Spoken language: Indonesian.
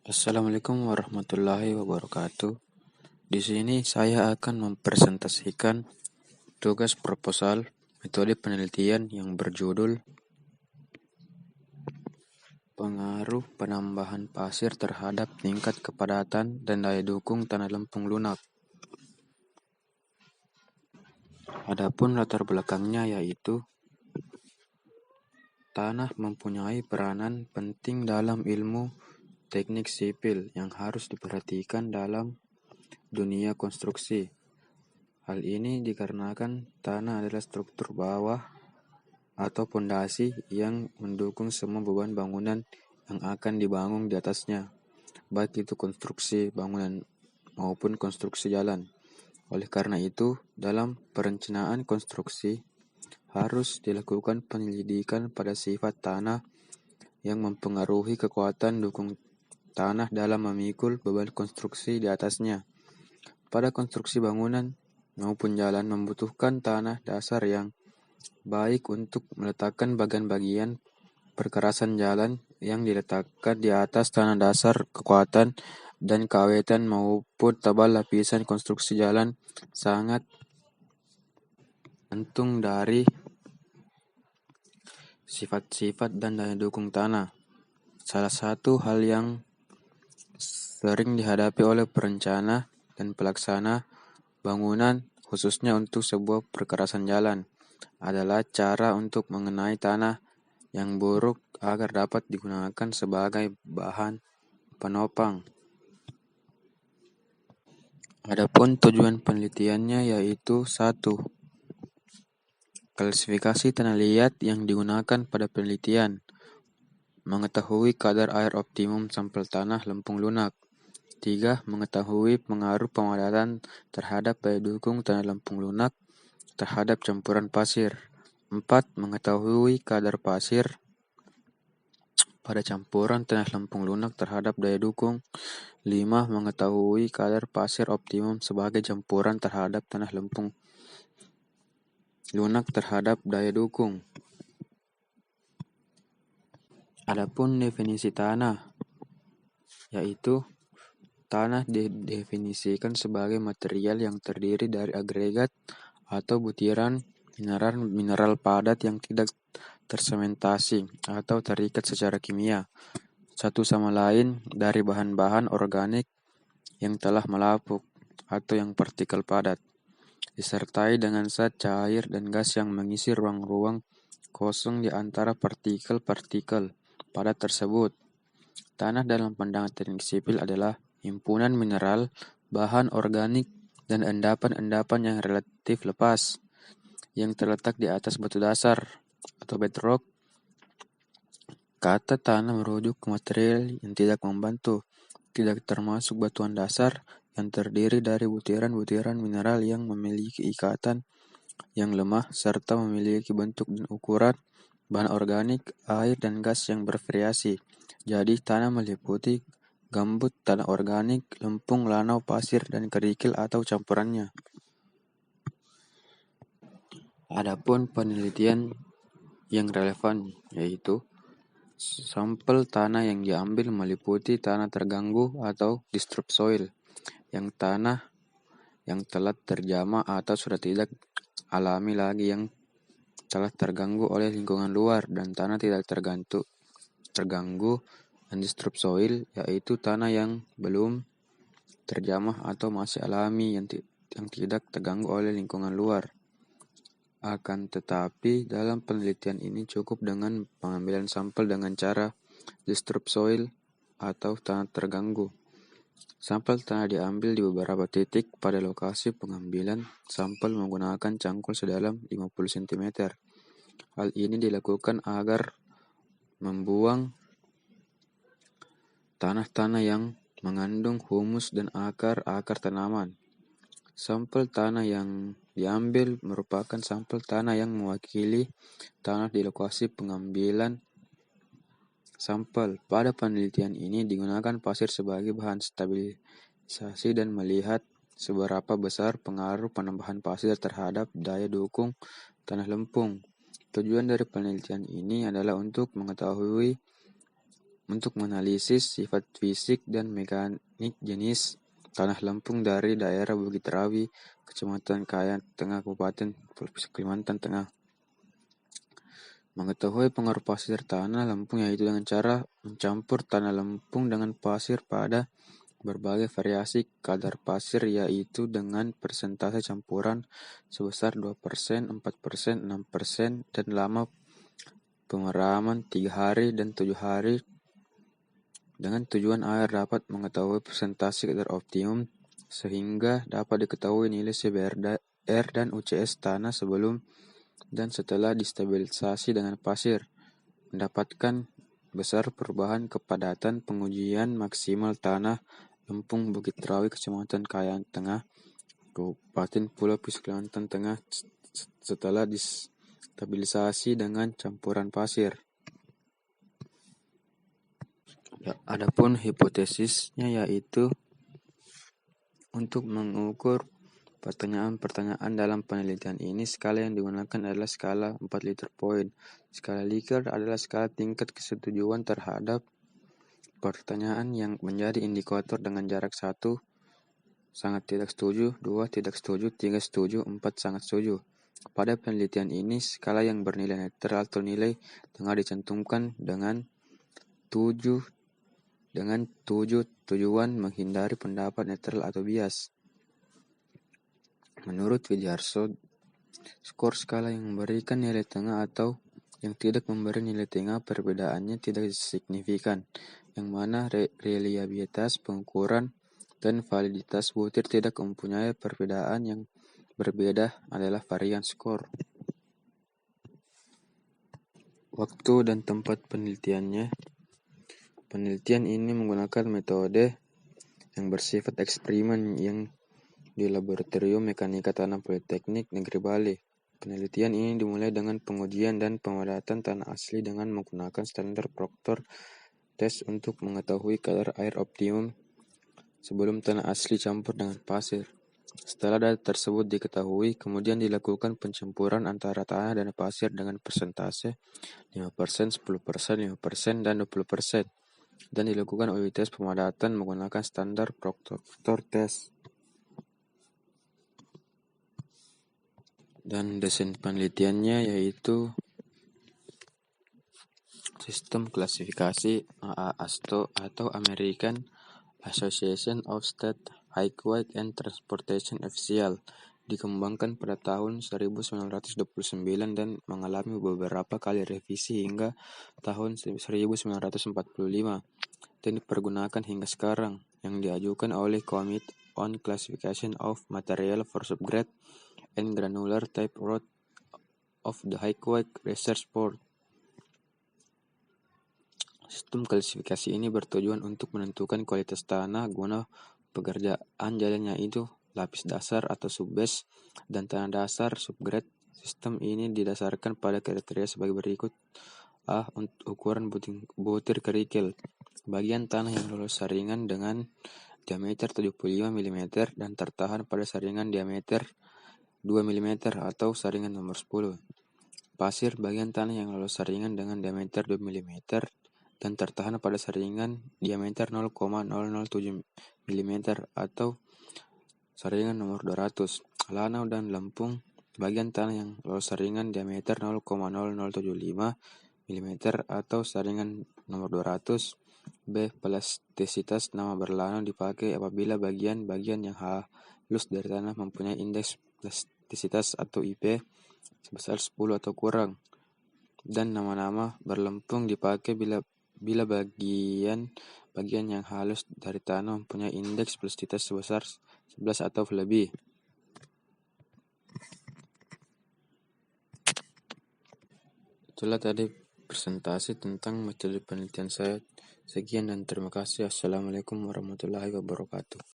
Assalamualaikum warahmatullahi wabarakatuh. Di sini saya akan mempresentasikan tugas proposal metode penelitian yang berjudul Pengaruh penambahan pasir terhadap tingkat kepadatan dan daya dukung tanah lempung lunak. Adapun latar belakangnya yaitu tanah mempunyai peranan penting dalam ilmu teknik sipil yang harus diperhatikan dalam dunia konstruksi. Hal ini dikarenakan tanah adalah struktur bawah atau pondasi yang mendukung semua beban bangunan yang akan dibangun di atasnya, baik itu konstruksi bangunan maupun konstruksi jalan. Oleh karena itu, dalam perencanaan konstruksi harus dilakukan penyelidikan pada sifat tanah yang mempengaruhi kekuatan dukung tanah dalam memikul beban konstruksi di atasnya. Pada konstruksi bangunan maupun jalan membutuhkan tanah dasar yang baik untuk meletakkan bagian-bagian perkerasan jalan yang diletakkan di atas tanah dasar. Kekuatan dan keawetan maupun tebal lapisan konstruksi jalan sangat tergantung dari sifat-sifat dan daya dukung tanah. Salah satu hal yang sering dihadapi oleh perencana dan pelaksana bangunan, khususnya untuk sebuah perkerasan jalan, adalah cara untuk mengenai tanah yang buruk agar dapat digunakan sebagai bahan penopang. Adapun tujuan penelitiannya yaitu 1. Klasifikasi tanah liat yang digunakan pada penelitian. Mengetahui kadar air optimum sampel tanah lempung lunak. 3. Mengetahui pengaruh pemadatan terhadap daya dukung tanah lempung lunak terhadap campuran pasir. 4. Mengetahui kadar pasir pada campuran tanah lempung lunak terhadap daya dukung. 5. Mengetahui kadar pasir optimum sebagai campuran terhadap tanah lempung lunak terhadap daya dukung. Adapun definisi tanah, yaitu tanah didefinisikan sebagai material yang terdiri dari agregat atau butiran mineral padat yang tidak tersementasi atau terikat secara kimia satu sama lain dari bahan-bahan organik yang telah melapuk atau yang partikel padat, disertai dengan zat cair dan gas yang mengisi ruang-ruang kosong di antara partikel-partikel padat tersebut. Tanah dalam pandangan teknik sipil adalah himpunan mineral, bahan organik, dan endapan-endapan yang relatif lepas yang terletak di atas batu dasar atau bedrock. Kata tanah merujuk ke material yang tidak membentuk, tidak termasuk batuan dasar yang terdiri dari butiran-butiran mineral yang memiliki ikatan yang lemah serta memiliki bentuk dan ukuran bahan organik, air, dan gas yang bervariasi. Jadi tanah meliputi gambut, tanah organik, lempung, lanau, pasir, dan kerikil atau campurannya. Adapun penelitian yang relevan yaitu sampel tanah yang diambil meliputi tanah terganggu atau disturbed soil, yang tanah yang telah terjamah atau sudah tidak alami lagi yang telah terganggu oleh lingkungan luar, dan tanah tidak terganggu undisturbed soil yaitu tanah yang belum terjamah atau masih alami yang tidak terganggu oleh lingkungan luar. Akan tetapi dalam penelitian ini cukup dengan pengambilan sampel dengan cara disturbed soil atau tanah terganggu. Sampel tanah diambil di beberapa titik pada lokasi pengambilan sampel menggunakan cangkul sedalam 50 cm. Hal ini dilakukan agar membuang tanah-tanah yang mengandung humus dan akar-akar tanaman. Sampel tanah yang diambil merupakan sampel tanah yang mewakili tanah di lokasi pengambilan sampel. Pada penelitian ini digunakan pasir sebagai bahan stabilisasi dan melihat seberapa besar pengaruh penambahan pasir terhadap daya dukung tanah lempung. Tujuan dari penelitian ini adalah untuk mengetahui untuk menganalisis sifat fisik dan mekanik jenis tanah lempung dari daerah Bukit Rawi, Kecamatan Kayan Tengah, Kabupaten Kalimantan Tengah. Mengetahui pengaruh pasir tanah lempung yaitu dengan cara mencampur tanah lempung dengan pasir pada berbagai variasi kadar pasir, yaitu dengan persentase campuran sebesar 2%, 4%, 6%, dan lama pemeraman 3 hari dan 7 hari, dengan tujuan agar dapat mengetahui persentase kadar optimum sehingga dapat diketahui nilai CBR dan UCS tanah sebelum dan setelah distabilisasi dengan pasir. Mendapatkan besar perubahan kepadatan. Pengujian maksimal tanah lempung Bukit Rawi, Kecamatan Kayan Tengah, Kabupaten Pulau Pisau, Kalimantan Tengah setelah distabilisasi dengan campuran pasir. Adapun hipotesisnya yaitu untuk mengukur pertanyaan-pertanyaan dalam penelitian ini, skala yang digunakan adalah skala 4 liter point. Skala Likert adalah skala tingkat kesetujuan terhadap pertanyaan yang menjadi indikator dengan jarak 1 sangat tidak setuju, 2 tidak setuju, 3 setuju, 4 sangat setuju. Pada penelitian ini, skala yang bernilai netral atau nilai tengah dicantumkan dengan 7 tujuan menghindari pendapat netral atau bias. Menurut Widyarso, skor skala yang memberikan nilai tengah atau yang tidak memberi nilai tengah perbedaannya tidak signifikan, yang mana reliabilitas pengukuran dan validitas butir tidak mempunyai perbedaan. Yang berbeda adalah varian skor. Waktu dan tempat penelitiannya. Penelitian ini menggunakan metode yang bersifat eksperimen yang di Laboratorium Mekanika Tanah Politeknik Negeri Bali. Penelitian ini dimulai dengan pengujian dan pemadatan tanah asli dengan menggunakan standar Proctor test untuk mengetahui kadar air optimum sebelum tanah asli campur dengan pasir. Setelah data tersebut diketahui, kemudian dilakukan pencampuran antara tanah dan pasir dengan persentase 5%, 10%, 5%, dan 20%, dan dilakukan uji tes pemadatan menggunakan standar Proctor test. Dan desain penelitiannya yaitu sistem klasifikasi AASTO atau American Association of State Highway and Transportation Officials, dikembangkan pada tahun 1929 dan mengalami beberapa kali revisi hingga tahun 1945 dan dipergunakan hingga sekarang, yang diajukan oleh Committee on Classification of Material for Subgrade and Granular Type Road of the Highway Research Board. Sistem klasifikasi ini bertujuan untuk menentukan kualitas tanah guna pekerjaan jalan, yaitu lapis dasar atau subbase dan tanah dasar subgrade. Sistem ini didasarkan pada kriteria sebagai berikut. A. Ukuran butir kerikil. Bagian tanah yang lolos saringan dengan diameter 75 mm dan tertahan pada saringan diameter 2 mm atau saringan nomor 10. Pasir, bagian tanah yang lolos saringan dengan diameter 2 mm dan tertahan pada saringan diameter 0,007 mm atau saringan nomor 200. Lanau dan lempung, bagian tanah yang lolos saringan diameter 0,0075 mm atau saringan nomor 200. B. Plastisitas nama berlanau dipakai apabila bagian-bagian yang halus dari tanah mempunyai indeks plastisitas atau IP sebesar 10 atau kurang. Dan nama-nama berlempung dipakai bila bagian yang halus dari tanah mempunyai indeks plastisitas sebesar 11 atau lebih. Itulah tadi presentasi tentang metode penelitian saya. Sekian dan terima kasih. Assalamualaikum warahmatullahi wabarakatuh.